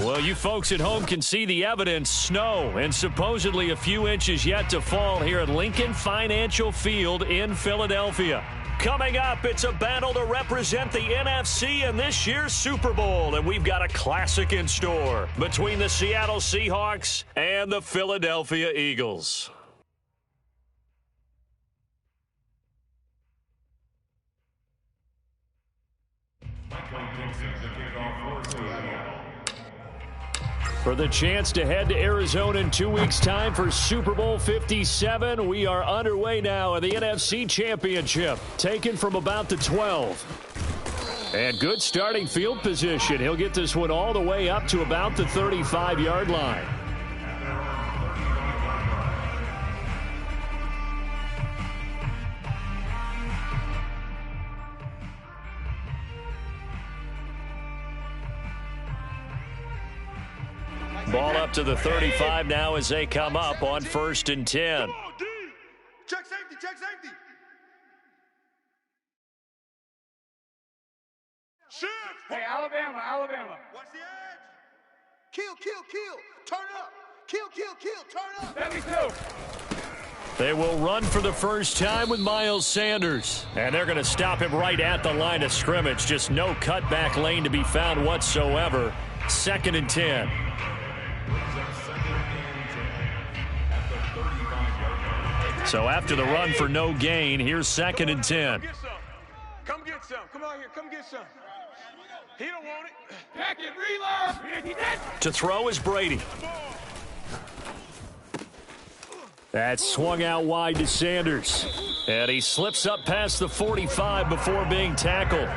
Well, you folks at home can see the evidence. Snow and supposedly a few inches yet to fall here at Lincoln Financial Field in Philadelphia. Coming up, it's a battle to represent the NFC in this year's Super Bowl, and we've got a classic in store between the Seattle Seahawks and the Philadelphia Eagles. For the chance to head to Arizona in 2 weeks' time for Super Bowl 57, we are underway now in the NFC Championship, taken from about the 12. And good starting field position. He'll get this one all the way up to about the 35-yard line. Ball up to the 35 now as they come up on 1st and 10. Come on, D. Check safety, check safety. Shift. Hey, Alabama. Watch the edge. Kill. Turn up. Kill. Turn up. Let me go. They will run for the first time with Miles Sanders. And they're going to stop him right at the line of scrimmage. Just no cutback lane to be found whatsoever. 2nd and 10. So after the run for no gain, here's 2nd and 10. Come get some. Come on here. Come get some. He don't want it. Back it, reload. To throw is Brady. That swung out wide to Sanders. And he slips up past the 45 before being tackled.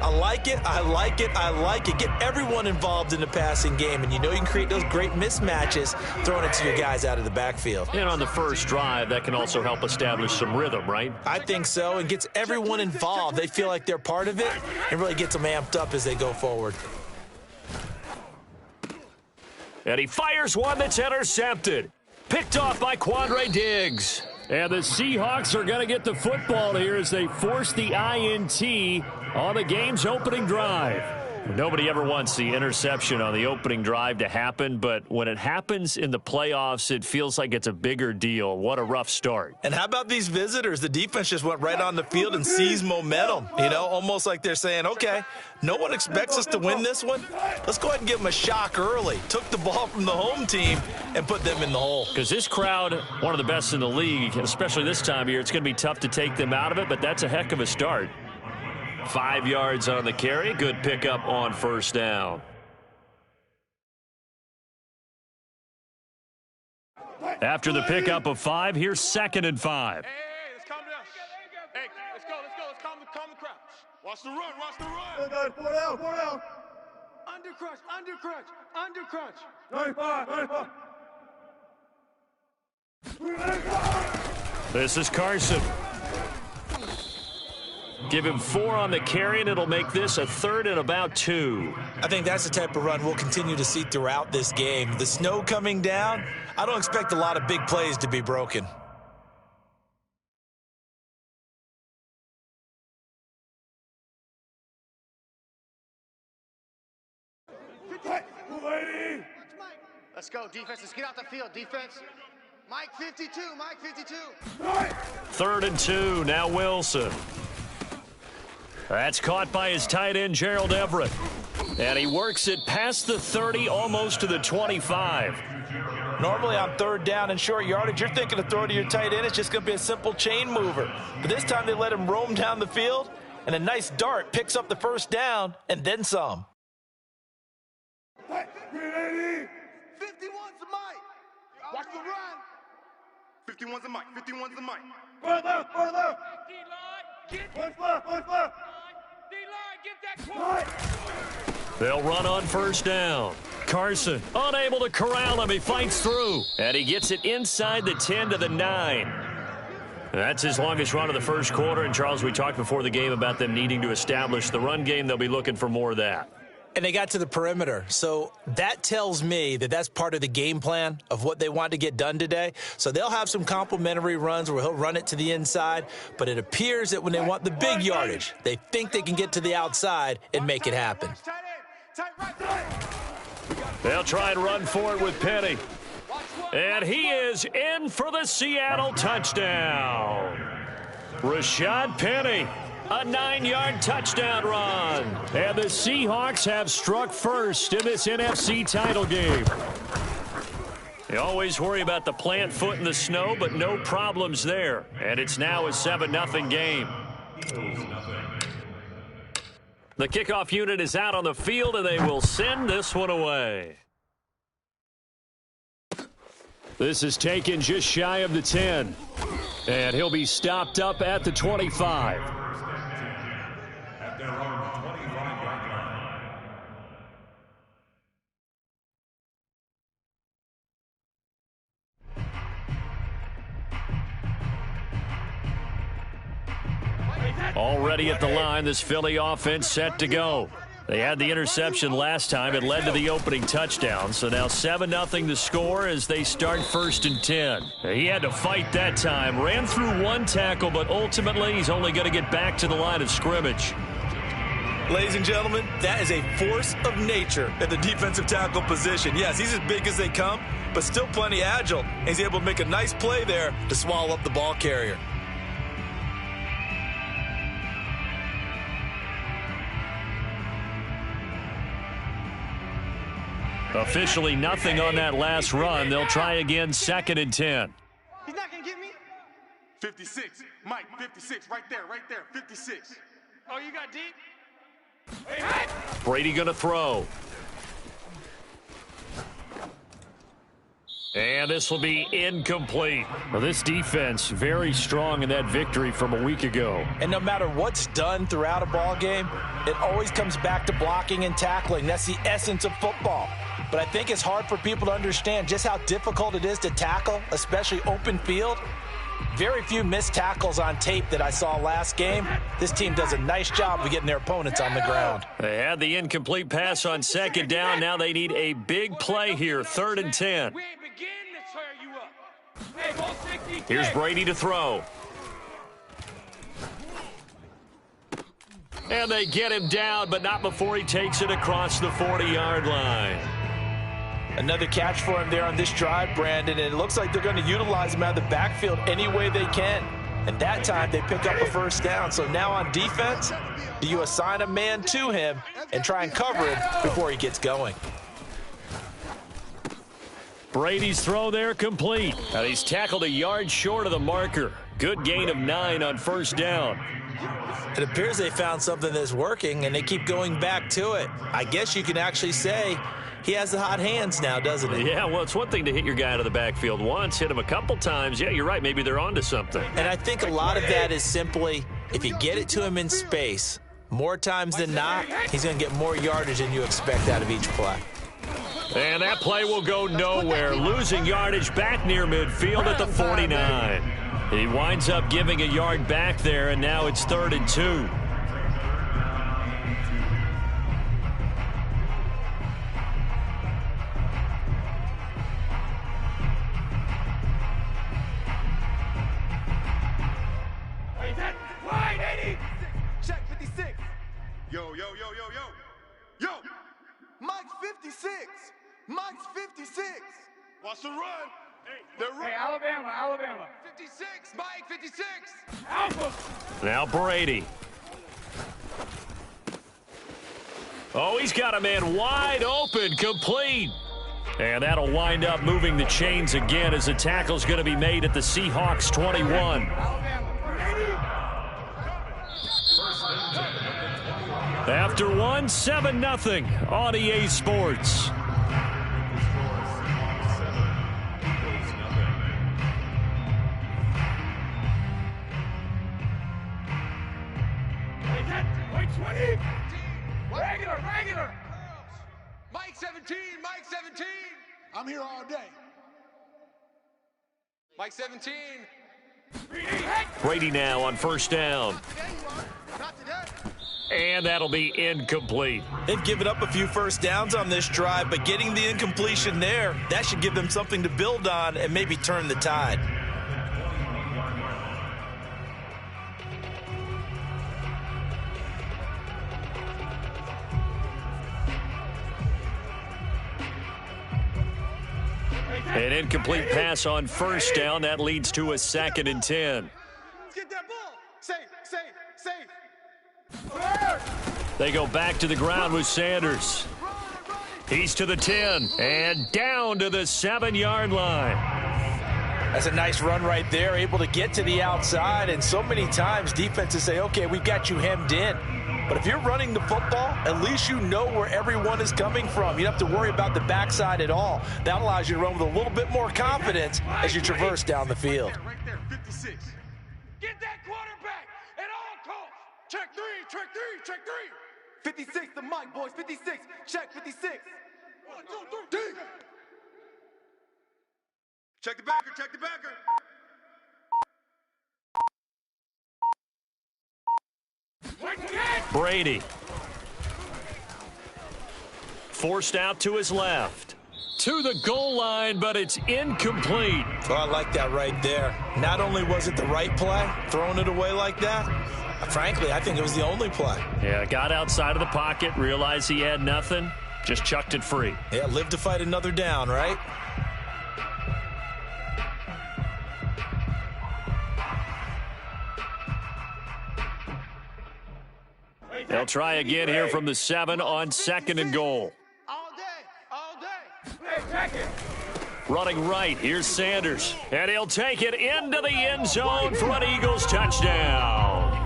I like it. Get everyone involved in the passing game, and you know you can create those great mismatches throwing it to your guys out of the backfield. And on the first drive, that can also help establish some rhythm, right? I think so, and gets everyone involved. They feel like they're part of it and really gets them amped up as they go forward. And he fires one that's intercepted. Picked off by Quandre Diggs. And the Seahawks are going to get the football here as they force the INT on the game's opening drive. Nobody ever wants the interception on the opening drive to happen, but when it happens in the playoffs, it feels like it's a bigger deal. What a rough start. And how about these visitors? The defense just went right on the field and seized momentum. You know, almost like they're saying, okay, no one expects us to win this one. Let's go ahead and give them a shock early. Took the ball from the home team and put them in the hole. Because this crowd, one of the best in the league, especially this time of year, it's going to be tough to take them out of it, but that's a heck of a start. 5 yards on the carry. Good pickup on 1st down. After the pickup of 5, here's 2nd and 5. Hey, let's calm down. Hey, let's go. Let's calm the crowd. Watch the run. Four down. Under crunch. 95. This is Carson. Give him 4 on the carry, and it'll make this a 3rd and about 2. I think that's the type of run we'll continue to see throughout this game. The snow coming down, I don't expect a lot of big plays to be broken. Let's go, defense. Let's get out the field, defense. Mike 52. 3rd and 2, now Wilson. That's caught by his tight end, Gerald Everett. And he works it past the 30, almost to the 25. Normally on 3rd down and short yardage, you're thinking to throw to your tight end. It's just going to be a simple chain mover. But this time they let him roam down the field, and a nice dart picks up the 1st down and then some. 51's the Mike. Watch the run. 51's the Mike. Further. One left. They'll run on 1st down. Carson unable to corral him. He fights through. And he gets it inside the 10 to the 9. That's his longest run of the first quarter. And, Charles, we talked before the game about them needing to establish the run game. They'll be looking for more of that. And they got to the perimeter. So that tells me that that's part of the game plan of what they want to get done today. So they'll have some complementary runs where he'll run it to the inside. But it appears that when they want the big yardage, they think they can get to the outside and make it happen. They'll try and run for it with Penny. And he is in for the Seattle touchdown. Rashad Penny, a 9-yard touchdown run. And the Seahawks have struck first in this NFC title game. They always worry about the plant foot in the snow, but no problems there. And it's now a 7-0 game. The kickoff unit is out on the field, and they will send this one away. This is taken just shy of the 10. And he'll be stopped up at the 25. Already at the line, this Philly offense set to go. They had the interception last time. It led to the opening touchdown. So now 7-0 the score as they start 1st and 10. He had to fight that time. Ran through one tackle, but ultimately he's only going to get back to the line of scrimmage. Ladies and gentlemen, that is a force of nature at the defensive tackle position. Yes, he's as big as they come, but still plenty agile. And he's able to make a nice play there to swallow up the ball carrier. Officially nothing on that last run. They'll try again 2nd and 10. He's not going to get me. 56. Mike, 56. Right there, 56. Oh, you got deep? Brady going to throw. And this will be incomplete. Well, this defense very strong in that victory from a week ago. And no matter what's done throughout a ball game, it always comes back to blocking and tackling. That's the essence of football. But I think it's hard for people to understand just how difficult it is to tackle, especially open field. Very few missed tackles on tape that I saw last game. This team does a nice job of getting their opponents on the ground. They had the incomplete pass on 2nd down. Now they need a big play here, 3rd and 10. We ain't beginning to tear you up. Here's Brady to throw. And they get him down, but not before he takes it across the 40-yard line. Another catch for him there on this drive, Brandon, and it looks like they're going to utilize him out of the backfield any way they can. And that time they pick up a 1st down. So now on defense, do you assign a man to him and try and cover him before he gets going? Brady's throw there complete. And he's tackled a yard short of the marker. Good gain of 9 on 1st down. It appears they found something that's working, and they keep going back to it. I guess you can actually say he has the hot hands now, doesn't he? Yeah, well, it's one thing to hit your guy out of the backfield once, hit him a couple times. Yeah, you're right. Maybe they're onto something. And I think a lot of that is simply if you get it to him in space, more times than not, he's going to get more yardage than you expect out of each play. And that play will go nowhere. Losing yardage back near midfield at the 49. He winds up giving a yard back there, and now it's 3rd and 2. Check 56. Yo. Mike's 56. Mike's 56. Watch the run. Hey, Alabama. 56, Mike, 56. Alpha. Now Brady. Oh, he's got a man wide open, complete. And that'll wind up moving the chains again as the tackle's going to be made at the Seahawks 21. After 7-0 on EA Sports. Regular. Mike 17. I'm here all day. Mike 17. Brady now on 1st down. Not today. And that'll be incomplete. They've given up a few 1st downs on this drive, but getting the incompletion there, that should give them something to build on and maybe turn the tide. An incomplete pass on first down. That leads to a 2nd and 10. Let's get that ball. Safe, safe, safe. They go back to the ground with Sanders. He's to the 10 and down to the 7-yard line. That's a nice run right there, able to get to the outside. And so many times defenses say, okay, we got you hemmed in. But if you're running the football, at least you know where everyone is coming from. You don't have to worry about the backside at all. That allows you to run with a little bit more confidence as you traverse down the field. Right there, 56. Get that quarterback at all costs. Check three, check three, check three. 56, the mic, boys, 56. Check 56. 1, 2, 3, Check the backer, check the backer. Brady. Forced out to his left. To the goal line, but it's incomplete. Oh, I like that right there. Not only was it the right play, throwing it away like that, frankly, I think it was the only play. Yeah, got outside of the pocket, realized he had nothing, just chucked it free. Yeah, live to fight another down, right? They'll try again here from the 7 on 2nd and goal. all day, all day. Running right, here's Sanders. And he'll take it into the end zone for an Eagles touchdown.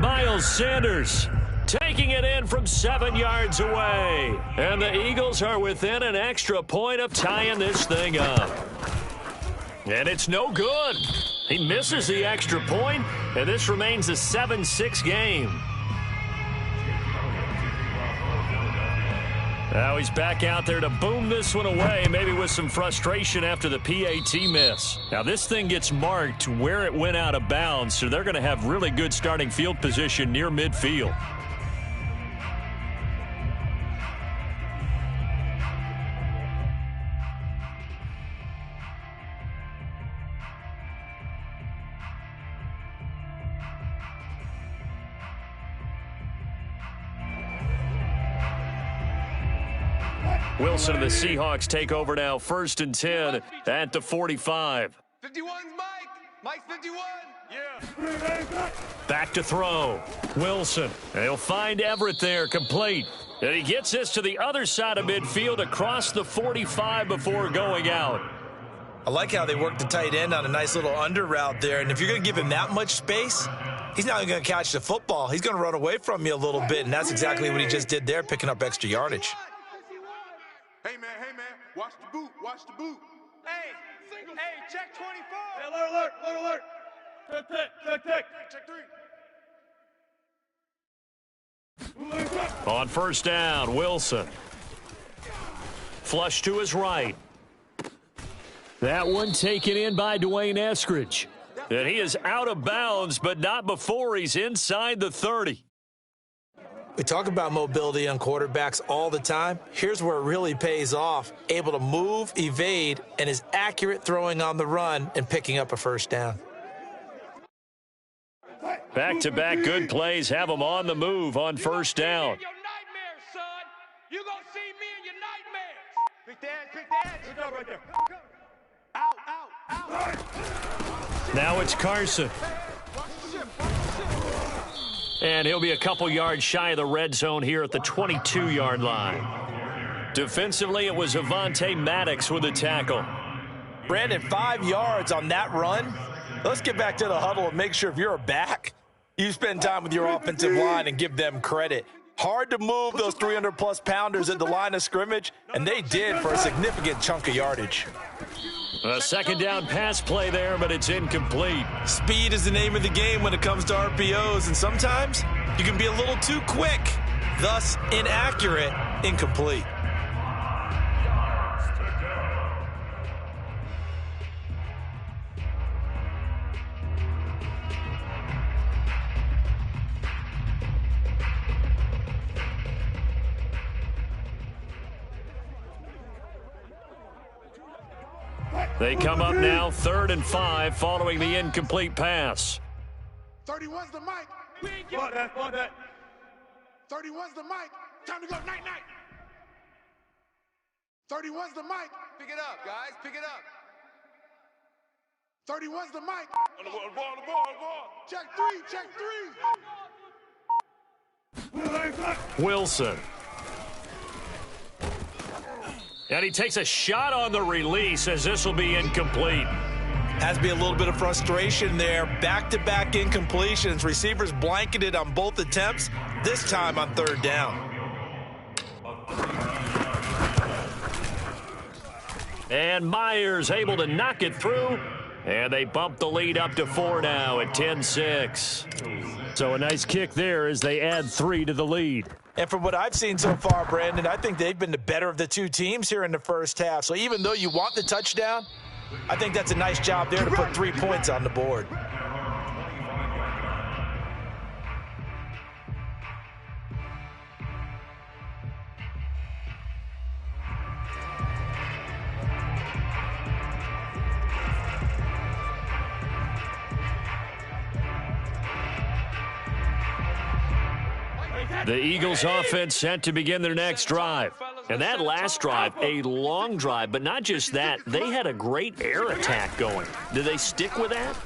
Miles Sanders taking it in from 7 yards away. And the Eagles are within an extra point of tying this thing up. And it's no good. He misses the extra point, and this remains a 7-6 game. Now he's back out there to boom this one away, maybe with some frustration after the PAT miss. Now this thing gets marked where it went out of bounds, so they're going to have really good starting field position near midfield. Wilson and the Seahawks take over now, 1st and 10 at the 45. 51's Mike. Mike's 51. Yeah. Back to throw. Wilson. They'll find Everett there, complete. And he gets this to the other side of midfield across the 45 before going out. I like how they work the tight end on a nice little under route there. And if you're going to give him that much space, he's not going to catch the football. He's going to run away from you a little bit, and that's exactly what he just did there, picking up extra yardage. Hey, man, watch the boot, watch the boot. Hey, check 24. Hey, alert, alert, alert. Check. Check 3. On 1st down, Wilson. Flush to his right. That one taken in by Dwayne Eskridge. And he is out of bounds, but not before he's inside the 30. We talk about mobility on quarterbacks all the time. Here's where it really pays off. Able to move, evade, and is accurate throwing on the run and picking up a 1st down. Back-to-back good plays have him on the move on 1st down. Your nightmares, son. You gonna see me in your nightmares. Pick the edge. Good job right there. Out. Now it's Carson. And he'll be a couple yards shy of the red zone here at the 22-yard line. Defensively, it was Avonte Maddox with a tackle. Brandon, 5 yards on that run. Let's get back to the huddle and make sure if you're a back, you spend time with your offensive line and give them credit. Hard to move those 300-plus pounders at the line of scrimmage, and they did for a significant chunk of yardage. A 2nd down pass play there, but it's incomplete. Speed is the name of the game when it comes to RPOs, and sometimes you can be a little too quick, thus inaccurate, incomplete. They come up now 3rd and 5 following the incomplete pass. 31's the mic. Block that. 31's the mic. Time to go night-night. 31's the mic. Pick it up, guys. Pick it up. 31's the mic. On the ball, on the ball, on the ball, on the ball. Check three, check three. Wilson. And he takes a shot on the release as this will be incomplete. Has to be a little bit of frustration there. Back-to-back incompletions. Receivers blanketed on both attempts, this time on third down. And Myers able to knock it through. And they bump the lead up to 4 now at 10-6. So a nice kick there as they add 3 to the lead. And from what I've seen so far, Brandon, I think they've been the better of the two teams here in the first half. So even though you want the touchdown, I think that's a nice job there to put 3 points on the board. The Eagles offense set to begin their next drive. And that last drive, a long drive, but not just that, they had a great air attack going. Do they stick with that?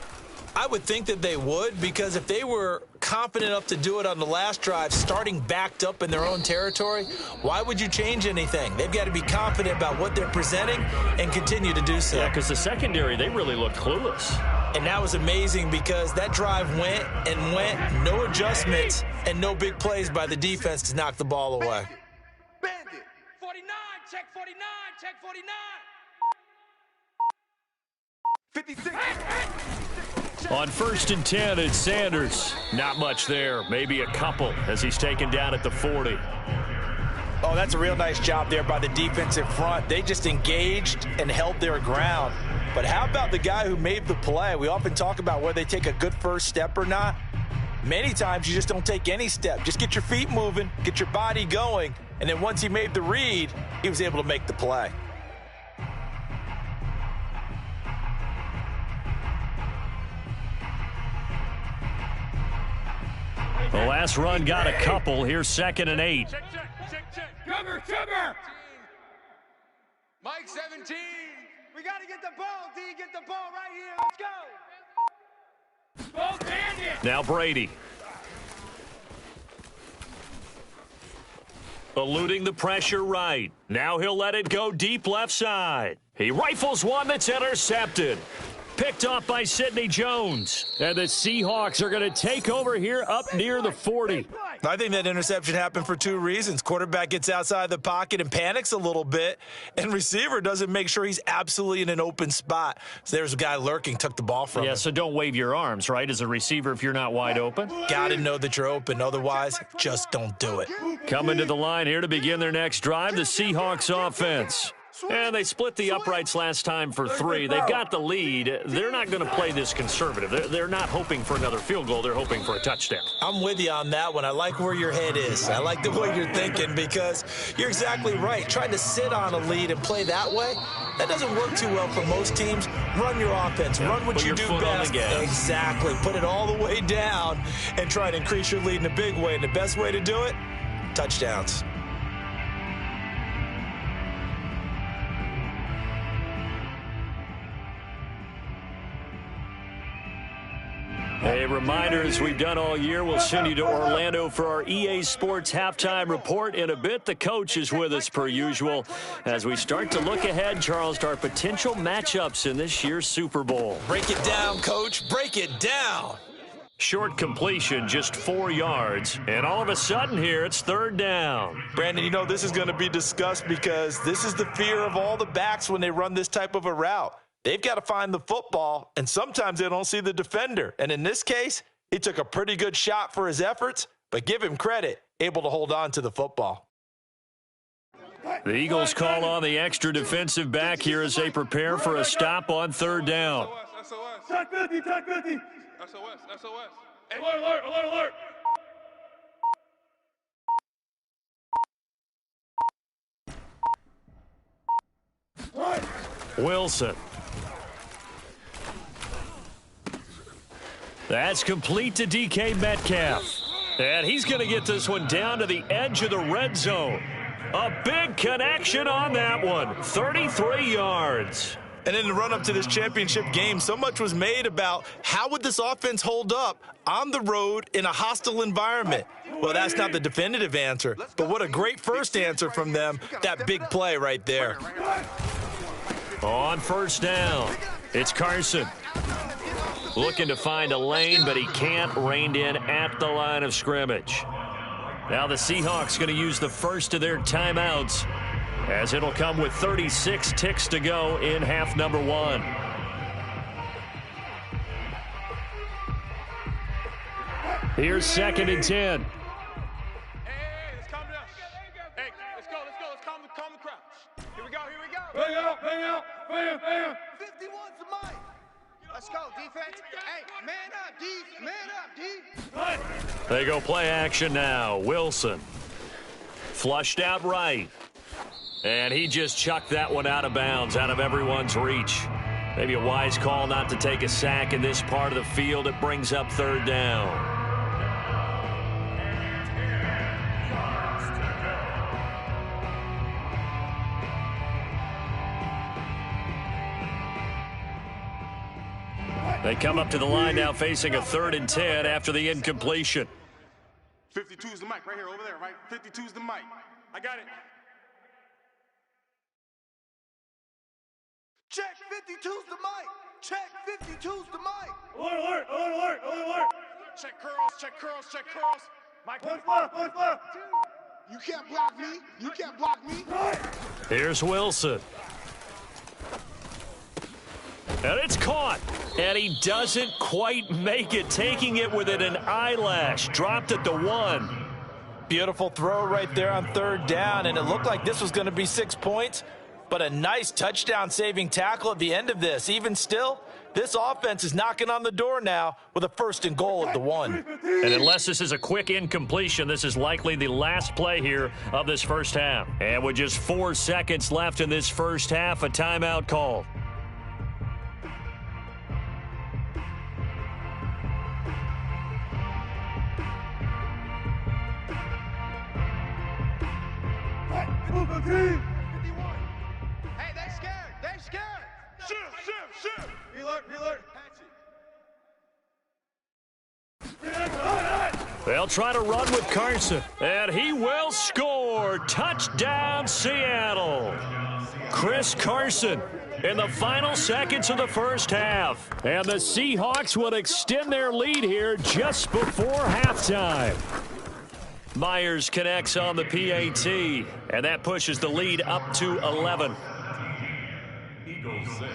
I would think that they would, because if they were confident enough to do it on the last drive, starting backed up in their own territory, why would you change anything? They've got to be confident about what they're presenting and continue to do so. Yeah, because the secondary, they really looked clueless. And that was amazing because that drive went and went, no adjustments, and no big plays by the defense to knock the ball away. Bandit. 49, check 49, check 49. 56. On 1st and 10, it's Sanders. Not much there, maybe a couple as he's taken down at the 40. Oh, that's a real nice job there by the defensive front. They just engaged and held their ground. But how about the guy who made the play? We often talk about whether they take a good first step or not. Many times you just don't take any step. Just get your feet moving, get your body going, and then once he made the read, he was able to make the play. The last run got a couple. Here's 2nd and 8. Check. Trevor. Mike 17. We got to get the ball, D. Get the ball right here. Let's go. Go, Bandit. Now Brady. Eluding the pressure right. Now he'll let it go deep left side. He rifles one that's intercepted. Picked off by Sidney Jones. And the Seahawks are going to take over here up near the 40. I think that interception happened for 2 reasons. Quarterback gets outside the pocket and panics a little bit, and receiver doesn't make sure he's absolutely in an open spot. So there's a guy lurking, took the ball from him. Yeah, so don't wave your arms, right, as a receiver if you're not wide open. Got to know that you're open. Otherwise, just don't do it. Coming to the line here to begin their next drive, the Seahawks offense. And they split the uprights last time for 3. They've got the lead. They're not going to play this conservative. They're not hoping for another field goal. They're hoping for a touchdown. I'm with you on that one. I like where your head is. I like the way you're thinking because you're exactly right. Trying to sit on a lead and play that way, that doesn't work too well for most teams. Run your offense. Run what you do best. Exactly. Put it all the way down and try to increase your lead in a big way. And the best way to do it, touchdowns. A reminder, as we've done all year, we'll send you to Orlando for our EA Sports halftime report. In a bit, the coach is with us per usual as we start to look ahead, Charles, to our potential matchups in this year's Super Bowl. Break it down, Coach. Break it down. Short completion, just 4 yards. And all of a sudden here, it's 3rd down. Brandon, you know this is going to be discussed because this is the fear of all the backs when they run this type of a route. They've got to find the football, and sometimes they don't see the defender. And in this case, he took a pretty good shot for his efforts, but give him credit, able to hold on to the football. The Eagles call on the extra defensive back here as they prepare for a stop on 3rd down. SOS. Check 50. SOS. Alert. Wilson. That's complete to DK Metcalf. And he's going to get this one down to the edge of the red zone. A big connection on that one. 33 yards. And in the run-up to this championship game, so much was made about how would this offense hold up on the road in a hostile environment. Well, that's not the definitive answer, but what a great first answer from them, that big play right there. On first down, it's Carson. Looking to find a lane, but he can't. Reined in at the line of scrimmage. Now the Seahawks going to use the first of their timeouts, as it'll come with 36 ticks to go in half number one. Here's 2nd and 10. Hey, let's calm down. Hey, let's go. Let's calm the crowd. Here we go. Bang out. 51's the mic. Let's go, defense. Hey, man up, D. Man up, D. They go play action now. Wilson. Flushed out right. And he just chucked that one out of bounds, out of everyone's reach. Maybe a wise call not to take a sack in this part of the field. It brings up 3rd down. They come up to the line now facing a 3rd and 10 after the incompletion. 52's the mic right here, over there, right? 52's the mic. I got it. Check 52's the mic. Check 52's the mic. Alert. Check curls. Mike, one left. You can't block me. Here's Wilson. And it's caught. And he doesn't quite make it, taking it within an eyelash. Dropped at the 1. Beautiful throw right there on 3rd down, and it looked like this was going to be 6 points, but a nice touchdown-saving tackle at the end of this. Even still, this offense is knocking on the door now with a 1st and goal at the 1. And unless this is a quick incompletion, this is likely the last play here of this first half. And with just 4 seconds left in this first half, a timeout called. Hey, they scared. Shift. Alert. They'll try to run with Carson, and he will score. Touchdown, Seattle. Chris Carson in the final seconds of the first half. And the Seahawks will extend their lead here just before halftime. Myers connects on the PAT, and that pushes the lead up to 11. Eagles 6.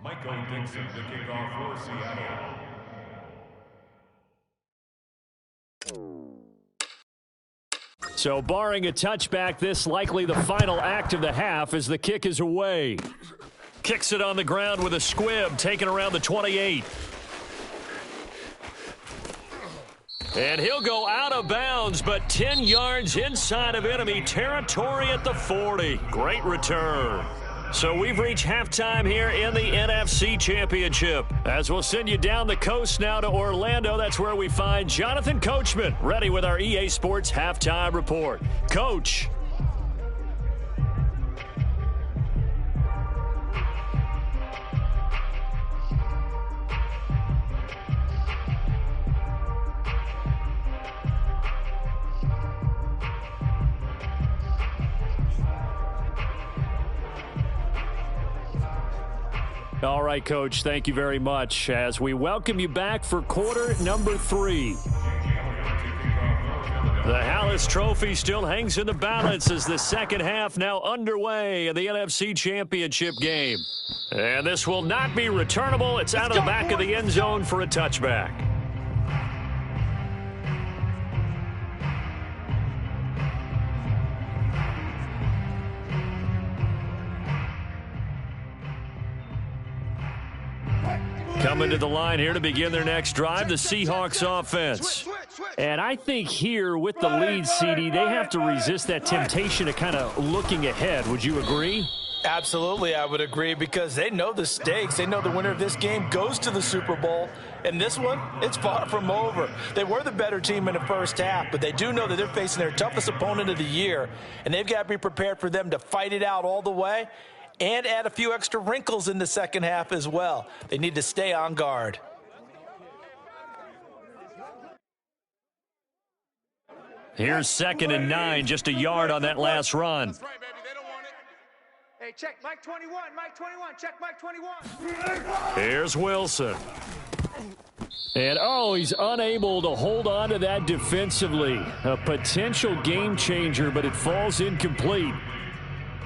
Michael Dixon to kick off for Seattle. So barring a touchback, this likely the final act of the half as the kick is away. Kicks it on the ground with a squib, taken around the 28. And he'll go out of bounds, but 10 yards inside of enemy territory at the 40. Great return. So we've reached halftime here in the NFC Championship. As we'll send you down the coast now to Orlando, that's where we find Jonathan Coachman, ready with our EA Sports Halftime Report. Coach. All right, Coach, thank you very much as we welcome you back for quarter number 3. The Hallis Trophy still hangs in the balance as the second half now underway in the NFC Championship game. And this will not be returnable. It's out of the back of the end zone for a touchback. Coming to the line here to begin their next drive, the Seahawks offense. And I think here with the lead, CD, they have to resist that temptation of kind of looking ahead. Would you agree? Absolutely, I would agree, because they know the stakes. They know the winner of this game goes to the Super Bowl. And this one, it's far from over. They were the better team in the first half, but they do know that they're facing their toughest opponent of the year, and they've got to be prepared for them to fight it out all the way and add a few extra wrinkles in the second half as well. They need to stay on guard. Here's 2nd and 9, just a yard on that last run. That's right, baby. They don't want it. Hey, check Mike 21, Mike 21, check Mike 21. Here's Wilson. And, he's unable to hold on to that defensively. A potential game changer, but it falls incomplete.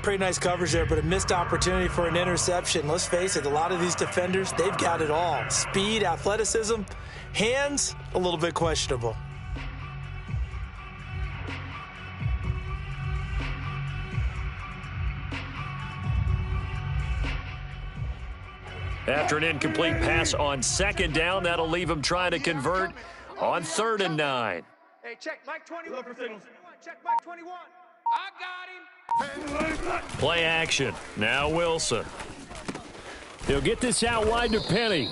Pretty nice coverage there, but a missed opportunity for an interception. Let's face it, a lot of these defenders, they've got it all. Speed, athleticism, hands, a little bit questionable. After an incomplete pass on 2nd down, that'll leave him trying to convert on 3rd and 9. Hey, check Mike 21. Check Mike 21. I got him. Play action. Now Wilson. He'll get this out wide to Penny.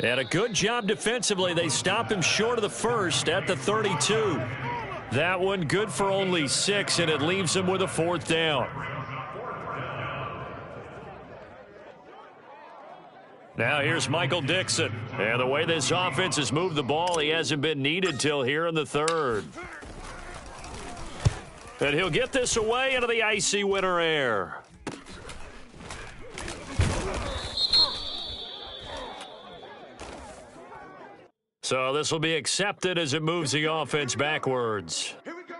And a good job defensively. They stop him short of the first at the 32. That one good for only 6, and it leaves him with a 4th down. Now here's Michael Dixon. And the way this offense has moved the ball, he hasn't been needed till here in the 3rd. And he'll get this away into the icy winter air. So this will be accepted as it moves the offense backwards. Here we go.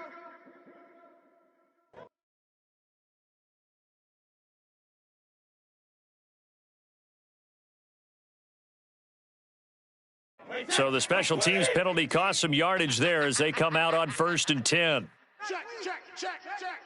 So the special teams penalty cost some yardage there as they come out on 1st and 10. Check, check, check, check.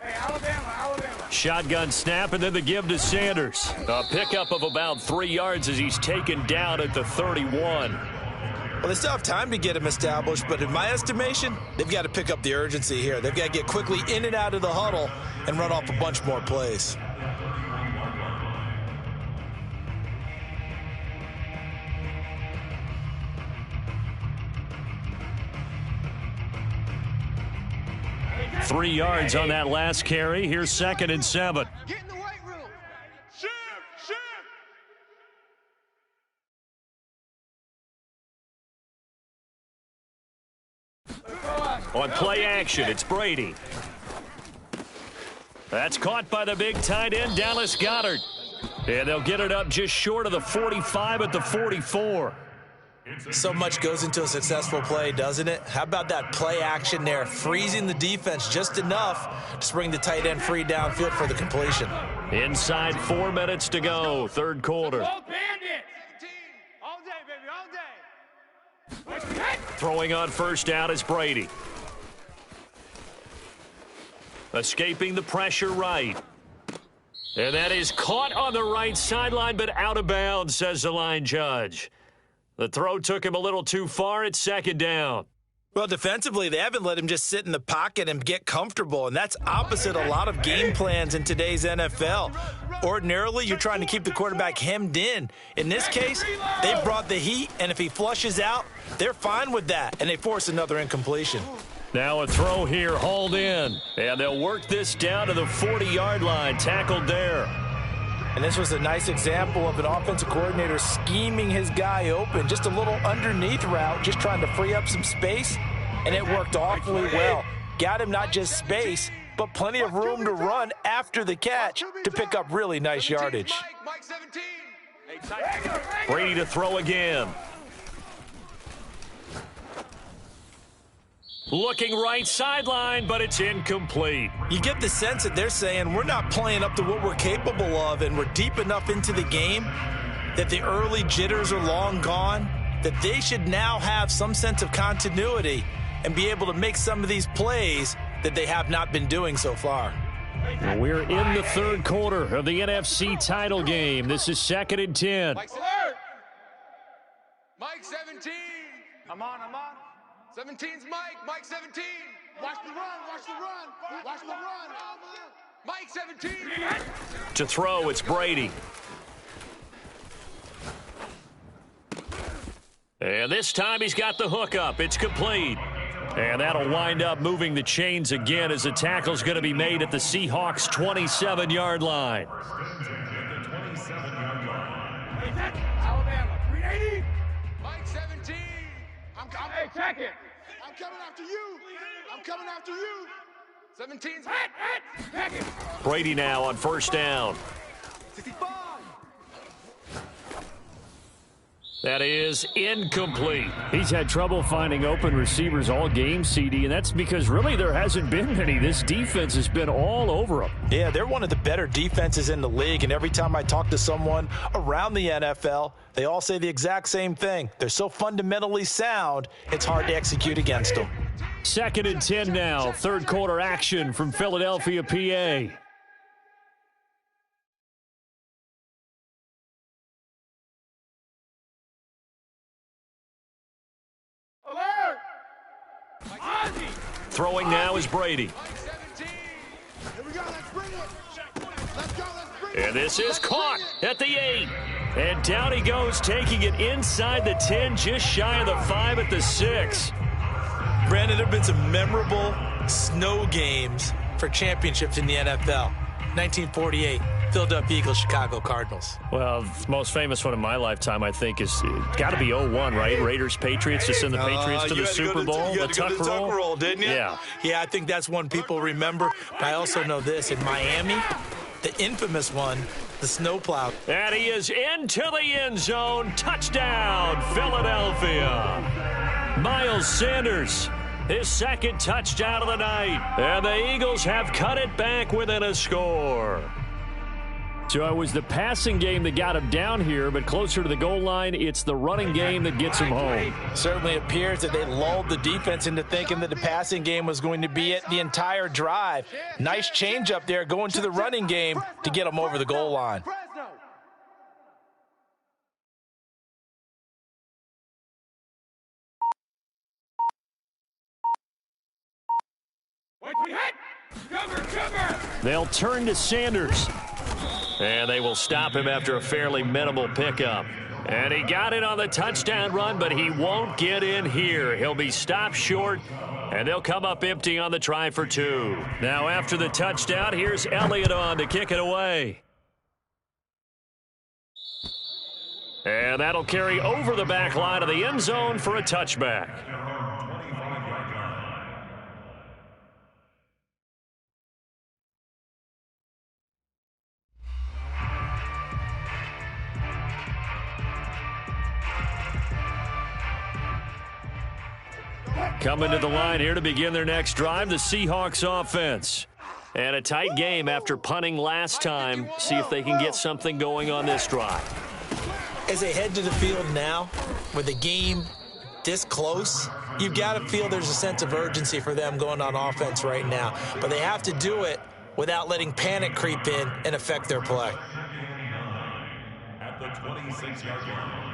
Hey, Alabama. Shotgun snap, and then the give to Sanders. A pickup of about 3 yards as he's taken down at the 31. Well, they still have time to get him established, but in my estimation, they've got to pick up the urgency here. They've got to get quickly in and out of the huddle and run off a bunch more plays. Three yards on that last carry. Here's 2nd and 7. Get in the weight room. Shift, shift. On play action, it's Brady. That's caught by the big tight end, Dallas Goedert. And they'll get it up just short of the 45 at the 44. So much goes into a successful play, doesn't it? How about that play action there, freezing the defense just enough to bring the tight end free downfield for the completion. Inside 4 minutes to go, 3rd quarter. All day, baby, all day. Throwing on 1st down is Brady. Escaping the pressure right. And that is caught on the right sideline, but out of bounds, says the line judge. The throw took him a little too far at 2nd down. Well, defensively, they haven't let him just sit in the pocket and get comfortable, and that's opposite a lot of game plans in today's NFL. Ordinarily, you're trying to keep the quarterback hemmed in. In this case, they brought the heat, and if he flushes out, they're fine with that, and they force another incompletion. Now a throw here, hauled in, and they'll work this down to the 40-yard line, tackled there. And this was a nice example of an offensive coordinator scheming his guy open. Just a little underneath route, just trying to free up some space, and it worked awfully well. Got him not just space, but plenty of room to run after the catch to pick up really nice yardage. Mike 17. Brady to throw again. Looking right sideline, but it's incomplete. You get the sense that they're saying we're not playing up to what we're capable of, and we're deep enough into the game that the early jitters are long gone, that they should now have some sense of continuity and be able to make some of these plays that they have not been doing so far. We're in the 3rd quarter of the NFC title game. This is 2nd and 10. Mike 17. I'm on. 17's Mike. Mike 17. Watch the run, watch the run, watch the run. Mike 17. To throw, it's Brady. And this time he's got the hook up. It's complete. And that'll wind up moving the chains again as the tackle's going to be made at the Seahawks' 27-yard line. Alabama, 380. Mike 17. Hey, check it. I'm coming after you. I'm coming after you. 17's hit. Check it. Brady now on first down. 65. That is incomplete. He's had trouble finding open receivers all game, CD, and that's because really there hasn't been many. This defense has been all over them. Yeah, they're one of the better defenses in the league, and every time I talk to someone around the NFL, they all say the exact same thing. They're so fundamentally sound, it's hard to execute against them. 2nd and 10 now. Third quarter action from Philadelphia, PA. Alert! Throwing now is Brady. Here we go, let's bring it. Let's go, let's bring it. And this is caught at the 8. And down he goes, taking it inside the 10, just shy of the 5 at the 6. Brandon, there have been some memorable snow games for championships in the NFL. 1948, Philadelphia Eagles, Chicago Cardinals. Well, the most famous one in my lifetime, I think, is got to be 01, right? Raiders, Patriots, to send the Patriots to the Super Bowl. You had to go to the tuck roll, didn't you? Yeah. Yeah, I think that's one people remember. But I also know this. In Miami, the infamous one, the snowplow. And he is into the end zone. Touchdown, Philadelphia. Miles Sanders, his second touchdown of the night. And the Eagles have cut it back within a score. So it was the passing game that got him down here, but closer to the goal line, it's the running game that gets him home. Certainly appears that they lulled the defense into thinking that the passing game was going to be it the entire drive. Nice change up there going to the running game to get them over the goal line. Fresno. Wait, we hit. Cover. They'll turn to Sanders. And they will stop him after a fairly minimal pickup. And he got it on the touchdown run, but he won't get in here. He'll be stopped short, and they'll come up empty on the try for 2. Now after the touchdown, here's Elliott on to kick it away. And that'll carry over the back line of the end zone for a touchback. Coming to the line here to begin their next drive, the Seahawks offense. And a tight game after punting last time. See if they can get something going on this drive. As they head to the field now, with the game this close, you've got to feel there's a sense of urgency for them going on offense right now. But they have to do it without letting panic creep in and affect their play. At the 26-yard line.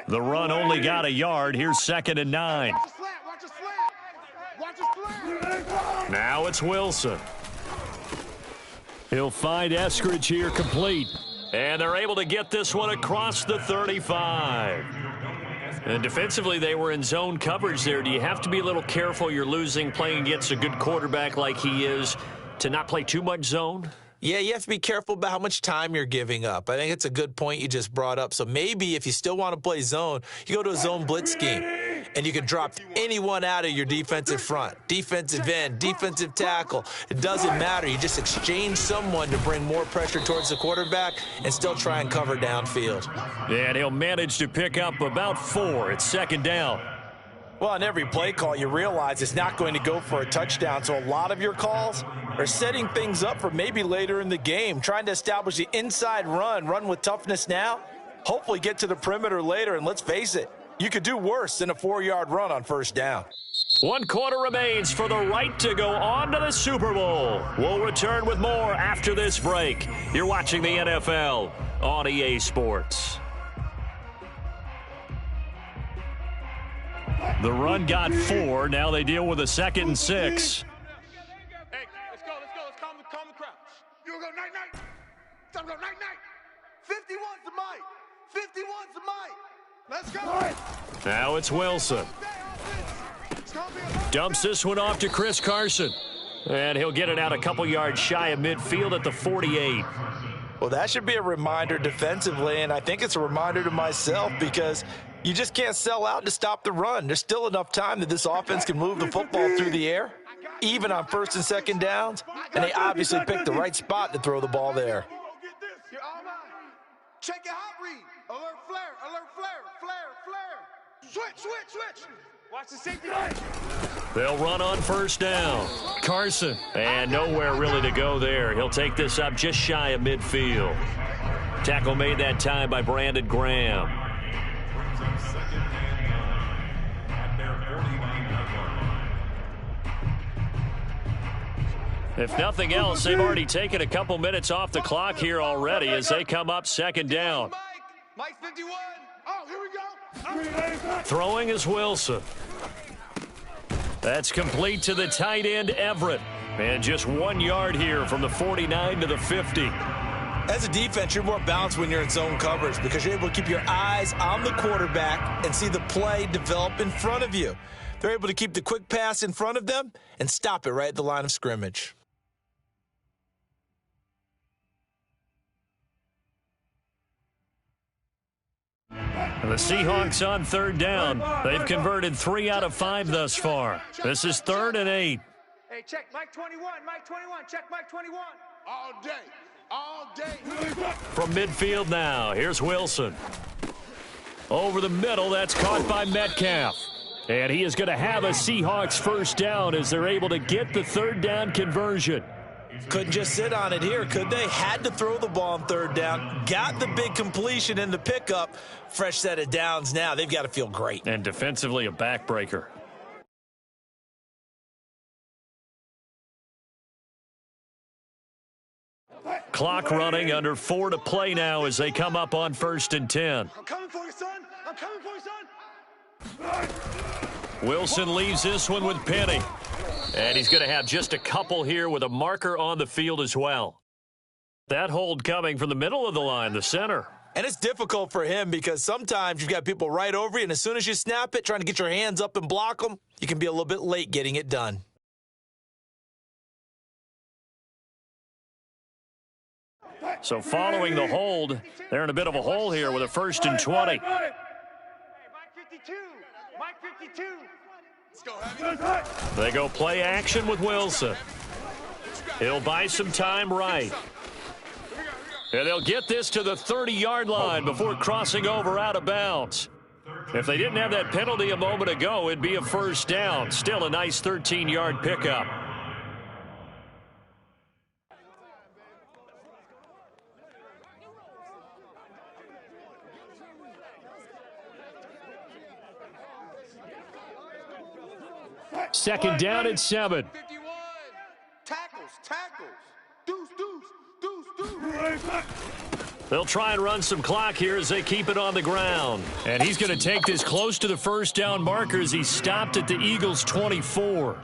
The run only got a yard. Here's 2nd and 9. Watch a slant. Watch a slant. Now it's Wilson. He'll find Eskridge here complete. And they're able to get this one across the 35. And defensively, they were in zone coverage there. Do you have to be a little careful? You're losing, playing against a good quarterback like he is, to not play too much zone? Yeah, you have to be careful about how much time you're giving up. I think it's a good point you just brought up. So maybe if you still want to play zone, you go to a zone blitz scheme, and you can drop anyone out of your defensive front, defensive end, defensive tackle. It doesn't matter. You just exchange someone to bring more pressure towards the quarterback and still try and cover downfield. And he'll manage to pick up about 4. It's 2nd down. Well, on every play call, you realize it's not going to go for a touchdown, so a lot of your calls are setting things up for maybe later in the game, trying to establish the inside run with toughness now, hopefully get to the perimeter later, and let's face it, you could do worse than a 4-yard run on first down. 1 quarter remains for the right to go on to the Super Bowl. We'll return with more after this break. You're watching the NFL on EA Sports. The run got 4. Now they deal with a 2nd and 6. Hey, let's go. Let's calm the crowd. You go night-night. Time to go night-night. 51's the mic. 51's the mic. Let's go. Now it's Wilson. Dumps this one off to Chris Carson. And he'll get it out a couple yards shy of midfield at the 48. Well, that should be a reminder defensively, and I think it's a reminder to myself because you just can't sell out to stop the run. There's still enough time that this offense can move the football through the air, even on 1st and 2nd downs, and they obviously picked the right spot to throw the ball there. You're all right. Check your hot read. Alert flare. Switch. Watch the safety. They'll run on 1st down. Carson, and nowhere really to go there. He'll take this up just shy of midfield. Tackle made that time by Brandon Graham. If nothing else, they've already taken a couple minutes off the clock here already as they come up 2nd down. Mike's 51. Oh, here we go. Throwing is Wilson. That's complete to the tight end, Everett. And just 1 yard here from the 49 to the 50. As a defense, you're more balanced when you're in zone coverage because you're able to keep your eyes on the quarterback and see the play develop in front of you. They're able to keep the quick pass in front of them and stop it right at the line of scrimmage. The Seahawks on 3rd down. They've converted 3 out of 5 thus far. This is 3rd and 8. Hey, check Mike 21. Check Mike 21. All day. From midfield now, here's Wilson. Over the middle, that's caught by Metcalf. And he is going to have a Seahawks 1st down as they're able to get the 3rd down conversion. Couldn't just sit on it here, could they? Had to throw the ball on 3rd down. Got the big completion in the pickup. Fresh set of downs now. They've got to feel great. And defensively, a backbreaker. Clock running, under 4 to play now as they come up on 1st and 10. I'm coming for you, son. Wilson leaves this one with Penny. And he's going to have just a couple here with a marker on the field as well. That hold coming from the middle of the line, the center. And it's difficult for him because sometimes you've got people right over you, and as soon as you snap it, trying to get your hands up and block them, you can be a little bit late getting it done. So following the hold, they're in a bit of a hole here with a 1st and 20. Hey, Mike 52. Mike 52. They go play action with Wilson. He'll buy some time right. And they'll get this to the 30-yard line before crossing over out of bounds. If they didn't have that penalty a moment ago, it'd be a 1st down. Still a nice 13-yard pickup. Second down at 7. 51. Tackles. Deuce. They'll try and run some clock here as they keep it on the ground. And he's going to take this close to the 1st down marker as he stopped at the Eagles' 24.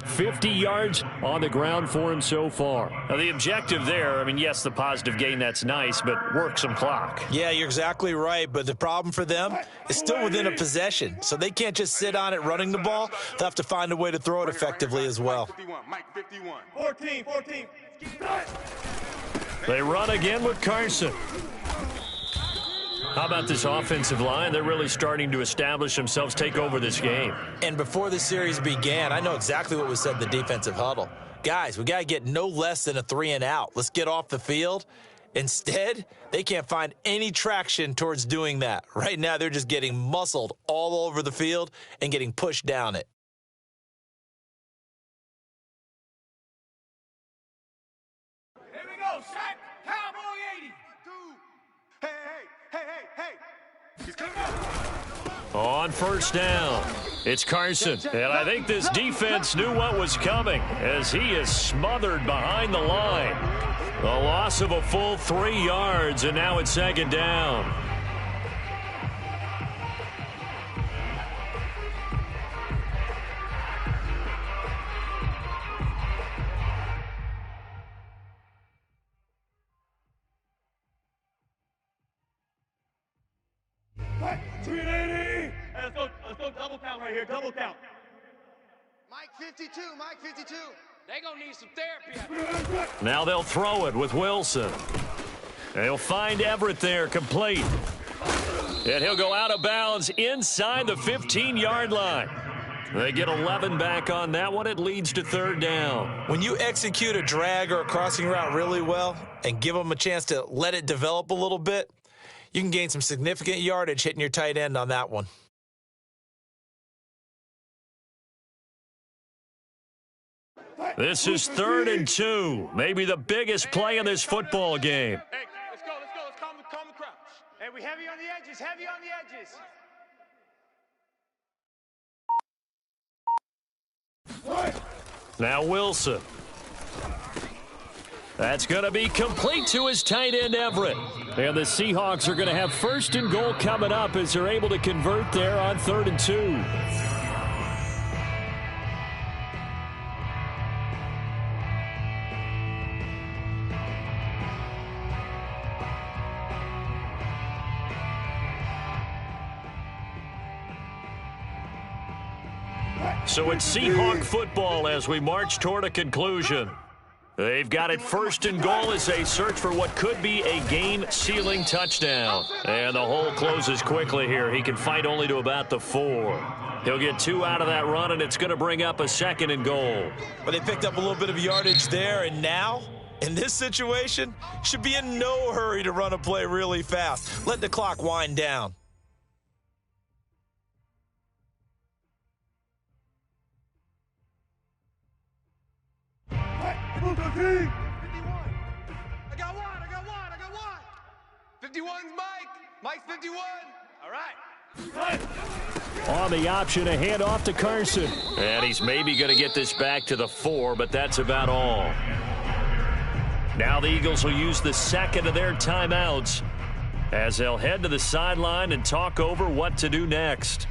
50 yards on the ground for him so far. Now, the objective there, I mean, yes, the positive gain, that's nice, but work some clock. Yeah, you're exactly right, but the problem for them is still within a possession, so they can't just sit on it running the ball. They'll have to find a way to throw it effectively as well. Mike 51. 14. They run again with Carson. How about this offensive line? They're really starting to establish themselves, take over this game. And before the series began, I know exactly what was said in the defensive huddle. Guys, we got to get no less than a 3 and out. Let's get off the field. Instead, they can't find any traction towards doing that. Right now, they're just getting muscled all over the field and getting pushed down it. Here we go, Shaq. Cowboy 80. Dude. Hey. On first down, it's Carson. And I think this defense knew what was coming as he is smothered behind the line. A loss of a full 3 yards, and now it's second down. Let's go double count right here, double count. Mike 52, Mike 52. They gonna need some therapy. Now they'll throw it with Wilson. And he'll find Everett there, complete. And he'll go out of bounds inside the 15-yard line. They get 11 back on that one. It leads to third down. When you execute a drag or a crossing route really well and give them a chance to let it develop a little bit, you can gain some significant yardage hitting your tight end on that one. This is 3rd and 2. Maybe the biggest play in this football game. Hey, let's go. Let's calm the crowd. Hey, we heavy on the edges, heavy on the edges. Now Wilson. That's going to be complete to his tight end, Everett. And the Seahawks are going to have 1st and goal coming up as they're able to convert there on 3rd and 2. So it's Seahawk football as we march toward a conclusion. They've got it 1st and goal as they search for what could be a game-sealing touchdown. And the hole closes quickly here. He can fight only to about the 4. He'll get 2 out of that run, and it's going to bring up a 2nd and goal. But they picked up a little bit of yardage there, and now, in this situation, should be in no hurry to run a play really fast. Let the clock wind down. Move the team. 51. I got one. 51's Mike. Mike's 51. All right. On the option, a handoff to Carson. And he's maybe going to get this back to the 4, but that's about all. Now the Eagles will use the 2nd of their timeouts as they'll head to the sideline and talk over what to do next.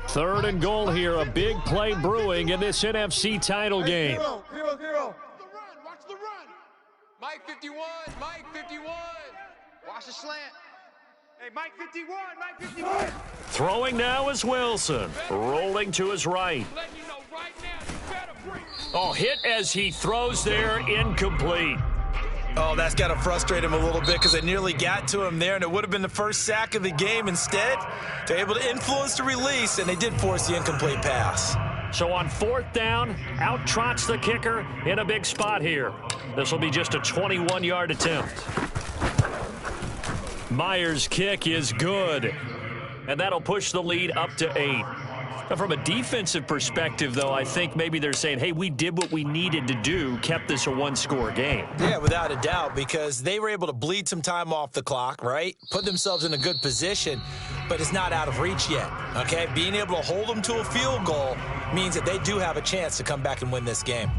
Third and goal here, a big play brewing in this NFC title game. 0-0. Watch the run, watch the run. Mike 51. Mike 51. Watch the slant. Hey, Mike 51, Mike 51. Throwing now is Wilson, rolling to his right. Letting you know right now, you better bring. Oh, hit as he throws there, incomplete. Oh, that's got to frustrate him a little bit because they nearly got to him there, and it would have been the first sack of the game. Instead, they're able to influence the release, and they did force the incomplete pass. So on 4th down, out trots the kicker in a big spot here. This will be just a 21-yard attempt. Myers' kick is good, and that'll push the lead up to 8. Now, from a defensive perspective, though, I think maybe they're saying, hey, we did what we needed to do, kept this a 1-score game. Yeah, without a doubt, because they were able to bleed some time off the clock, right? Put themselves in a good position, but it's not out of reach yet, okay? Being able to hold them to a field goal means that they do have a chance to come back and win this game.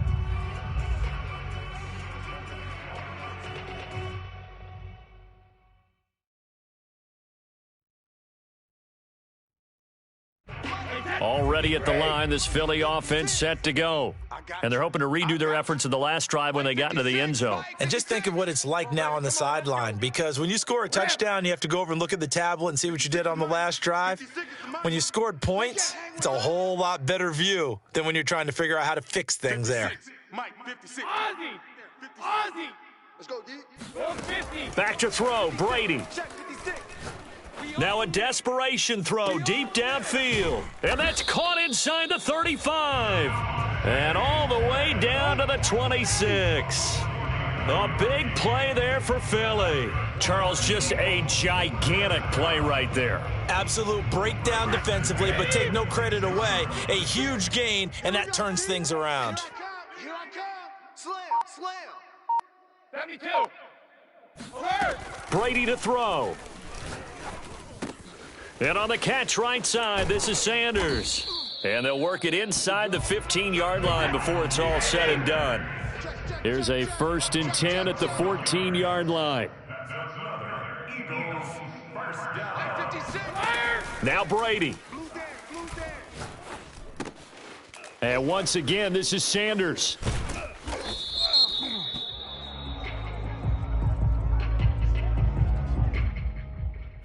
Already at the line, this Philly offense set to go. And they're hoping to redo their efforts in the last drive when they got into the end zone. And just think of what it's like now on the sideline, because when you score a touchdown, you have to go over and look at the tablet and see what you did on the last drive. When you scored points, it's a whole lot better view than when you're trying to figure out how to fix things there. Mike 56. Ozzy! Let's go, D. 50. Back to throw, Brady. Check 56. Now a desperation throw deep downfield. And that's caught inside the 35. And all the way down to the 26. A big play there for Philly. Charles, just a gigantic play right there. Absolute breakdown defensively, but take no credit away. A huge gain, and that turns things around. Here I come. Slam. 72. Brady to throw. And on the catch right side, this is Sanders. And they'll work it inside the 15-yard line before it's all said and done. Here's a 1st and 10 at the 14-yard line. Now Brady. And once again, this is Sanders.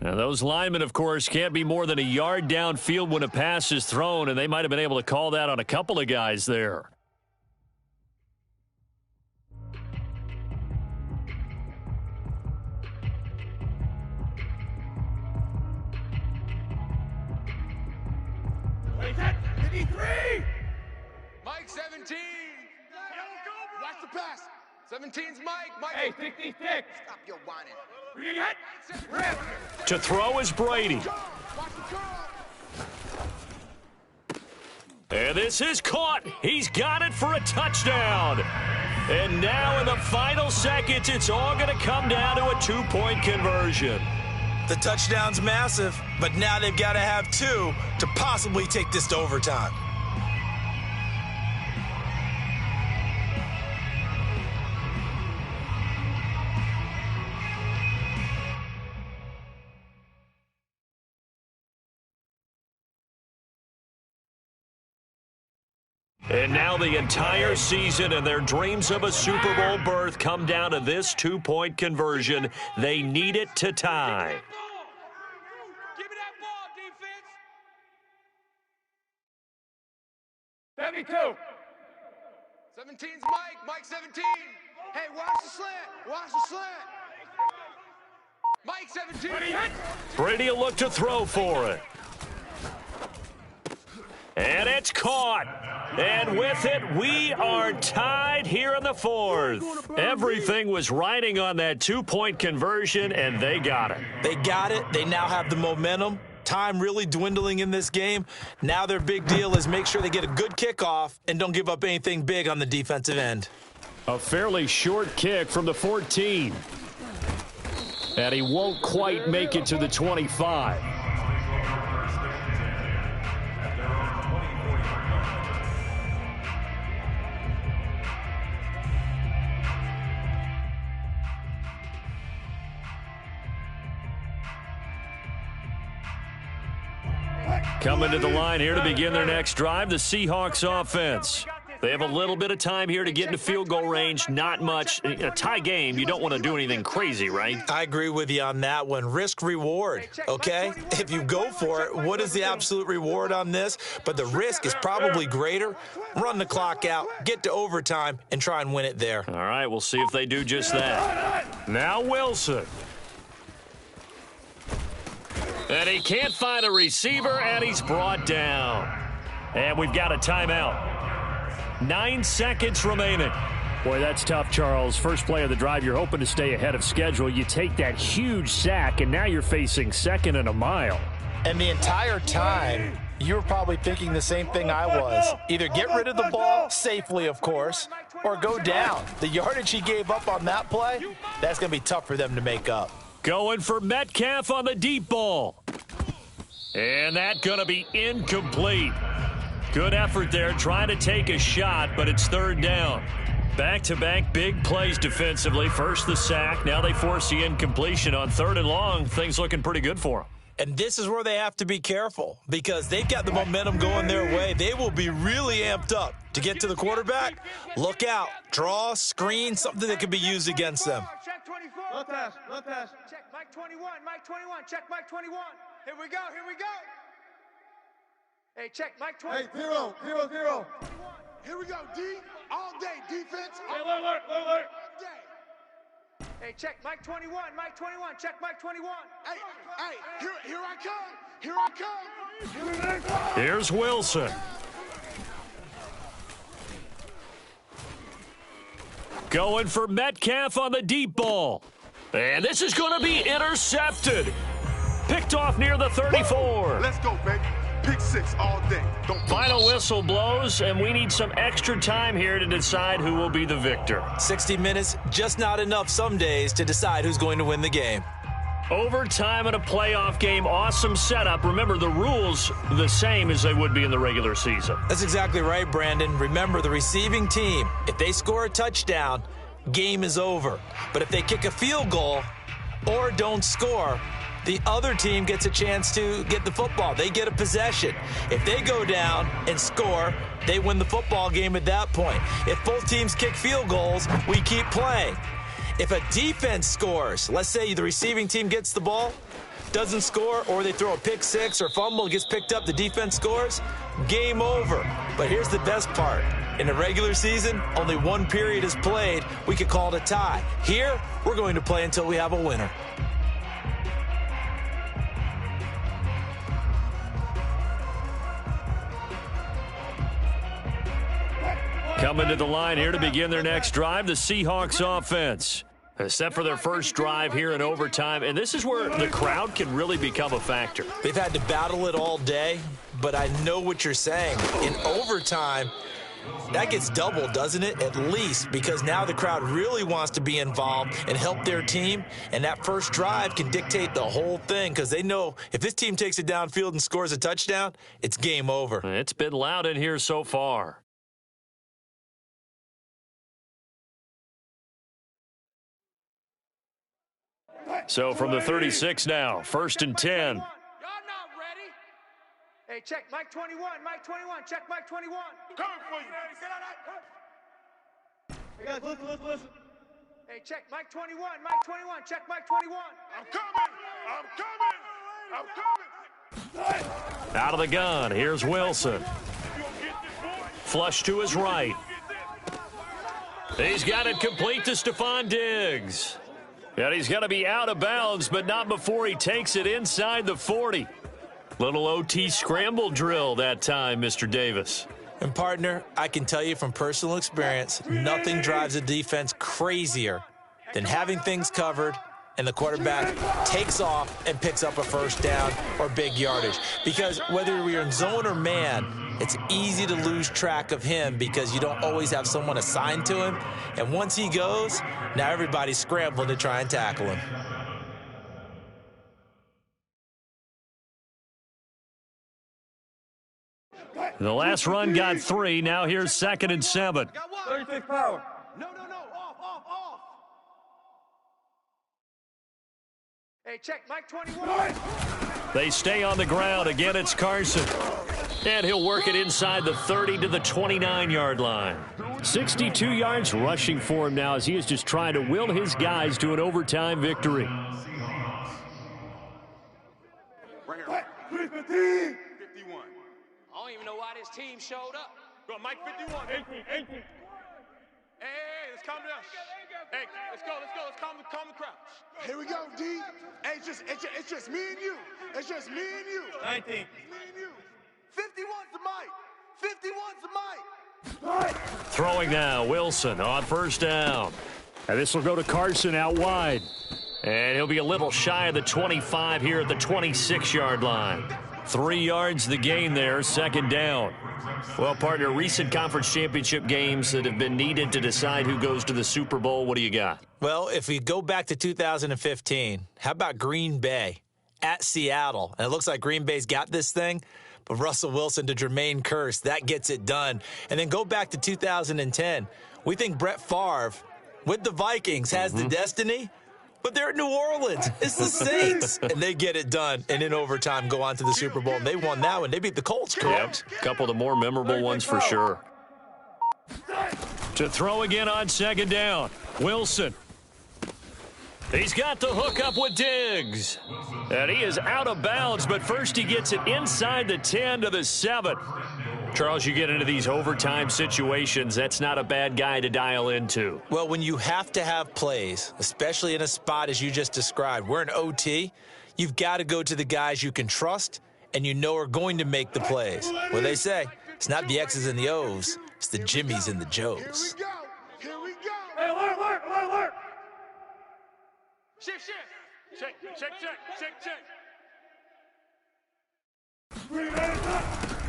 Now, those linemen, of course, can't be more than a yard downfield when a pass is thrown, and they might have been able to call that on a couple of guys there. Mike 17. Watch the pass. 17's Mike. Hey, 66. Stop your whining. To throw is Brady. And this is caught. He's got it for a touchdown. And now in the final seconds, it's all going to come down to a 2-point conversion. The touchdown's massive, but now they've got to have 2 to possibly take this to overtime. And now the entire season and their dreams of a Super Bowl berth come down to this 2-point conversion. They need it to tie. Give me that ball, defense. 72. 17's Mike. Mike 17. Hey, watch the slant. Watch the slant. Mike 17. Brady will look to throw for it. And it's caught. And with it, we are tied here in the 4th. Everything was riding on that 2-point conversion, and they got it. They got it. They now have the momentum. Time really dwindling in this game. Now their big deal is make sure they get a good kickoff and don't give up anything big on the defensive end. A fairly short kick from the 14. And he won't quite make it to the 25. Coming to the line here to begin their next drive, the Seahawks offense. They have a little bit of time here to get into field goal range, not much. In a tie game, you don't want to do anything crazy, right? I agree with you on that one. Risk reward, okay? If you go for it, what is the absolute reward on this? But the risk is probably greater. Run the clock out, get to overtime, and try and win it there. All right, we'll see if they do just that. Now Wilson. And he can't find a receiver, and he's brought down. And we've got a timeout. 9 seconds remaining. Boy, that's tough, Charles. First play of the drive, you're hoping to stay ahead of schedule. You take that huge sack, and now you're facing 2nd and a mile. And the entire time, you were probably thinking the same thing I was. Either get rid of the ball, safely, of course, or go down. The yardage he gave up on that play, that's going to be tough for them to make up. Going for Metcalf on the deep ball. And that's going to be incomplete. Good effort there, trying to take a shot, but it's 3rd down. Back-to-back big plays defensively. First the sack, now they force the incompletion on 3rd and long. Things looking pretty good for them. And this is where they have to be careful because they've got the momentum going their way. They will be really amped up to get to the quarterback. Look out. Draw, screen, something that can be used against them. Check 24. Low pass, low pass. Check Mike 21. Mike 21. Check Mike 21. Here we go. Here we go. Hey, check Mike 20. Hey, 0, 0, 0. Here we go, D. All day, defense. Hey, alert. All day. Hey, check Mike 21. Mike 21. Check Mike 21. Hey, here I come. Here I come. Here's Wilson. Going for Metcalf on the deep ball. And this is going to be intercepted. Picked off near the 34. Let's go, baby. Pick 6 all day. Final whistle blows, and we need some extra time here to decide who will be the victor. 60 minutes, just not enough some days to decide who's going to win the game. Overtime in a playoff game, awesome setup. Remember, the rules the same as they would be in the regular season. That's exactly right, Brandon. Remember, the receiving team, if they score a touchdown, game is over. But if they kick a field goal or don't score, the other team gets a chance to get the football. They get a possession. If they go down and score, they win the football game at that point. If both teams kick field goals, we keep playing. If a defense scores, let's say the receiving team gets the ball, doesn't score, or they throw a pick 6 or fumble, gets picked up, the defense scores, game over. But here's the best part. In the regular season, only one period is played. We could call it a tie. Here, we're going to play until we have a winner. Coming to the line here to begin their next drive, the Seahawks offense. Set for their first drive here in overtime, and this is where the crowd can really become a factor. They've had to battle it all day, but I know what you're saying. In overtime, that gets doubled, doesn't it? At least, because now the crowd really wants to be involved and help their team, and that first drive can dictate the whole thing because they know if this team takes it downfield and scores a touchdown, it's game over. It's been loud in here so far. So from the 36 now, 1st and 10. Y'all not ready. Hey, check Mike 21. Mike 21. Check Mike 21. Coming for you. Hey, guys, listen. Hey, check Mike 21. Mike 21. Check Mike 21. I'm coming. Out of the gun, here's Wilson. Flush to his right. He's got it complete to Stephon Diggs. And he's going to be out of bounds, but not before he takes it inside the 40. Little OT scramble drill that time, Mr. Davis. And, partner, I can tell you from personal experience, nothing drives a defense crazier than having things covered and the quarterback takes off and picks up a first down or big yardage. Because whether we're in zone or man, it's easy to lose track of him because you don't always have someone assigned to him. And once he goes, now everybody's scrambling to try and tackle him. The last run got 3. Now here's 2nd and 7. 36 power. No. Off. Hey, check Mike 21. They stay on the ground. Again, it's Carson. And he'll work it inside the 30 to the 29-yard line. 62 yards rushing for him now as he is just trying to will his guys to an overtime victory. Right here. 51. I don't even know why this team showed up. Go, Mike 51. 18. Hey, let's calm down. Hey, let's go. Let's calm the crowd. Here we go, D. Hey, it's just me and you. It's just me and you. 19. Me and you. 51's the mic. 51's the mic. Throwing now, Wilson on first down. And this will go to Carson out wide. And he'll be a little shy of the 25 here at the 26-yard line. 3 yards the gain there, 2nd down. Well, partner, recent conference championship games that have been needed to decide who goes to the Super Bowl, what do you got? Well, if we go back to 2015, how about Green Bay at Seattle? And it looks like Green Bay's got this thing, but Russell Wilson to Jermaine Kearse, that gets it done. And then go back to 2010. We think Brett Favre with the Vikings has the destiny, but they're at New Orleans. It's the Saints. And they get it done. And in overtime, go on to the Super Bowl. And they won that one. They beat the Colts, correct? Yep. A couple of the more memorable ones for sure. To throw again on 2nd down. Wilson. He's got the hook up with Diggs. And he is out of bounds, but first he gets it inside the 10 to the 7. Charles, you get into these overtime situations, that's not a bad guy to dial into. Well, when you have to have plays, especially in a spot as you just described, we're in OT, you've got to go to the guys you can trust and you know are going to make the plays. Well, they say it's not the X's and the O's, it's the Jimmies and the Joes. Here we go. Hey, alert. Shift. Check.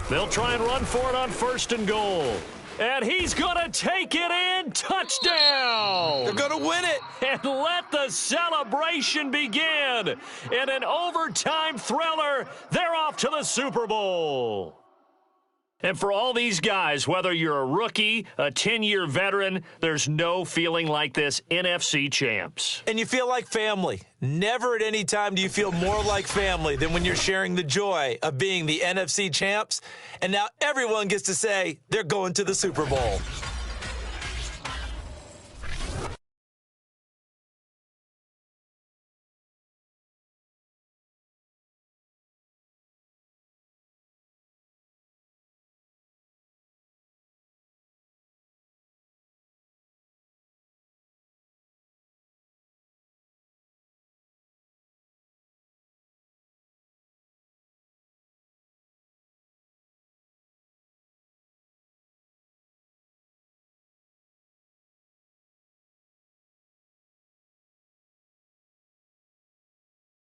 They'll try and run for it on 1st and goal. And he's going to take it in. Touchdown! They're going to win it. And let the celebration begin. In an overtime thriller, they're off to the Super Bowl. And for all these guys, whether you're a rookie, a 10-year veteran, there's no feeling like this NFC champs. And you feel like family. Never at any time do you feel more like family than when you're sharing the joy of being the NFC champs. And now everyone gets to say they're going to the Super Bowl.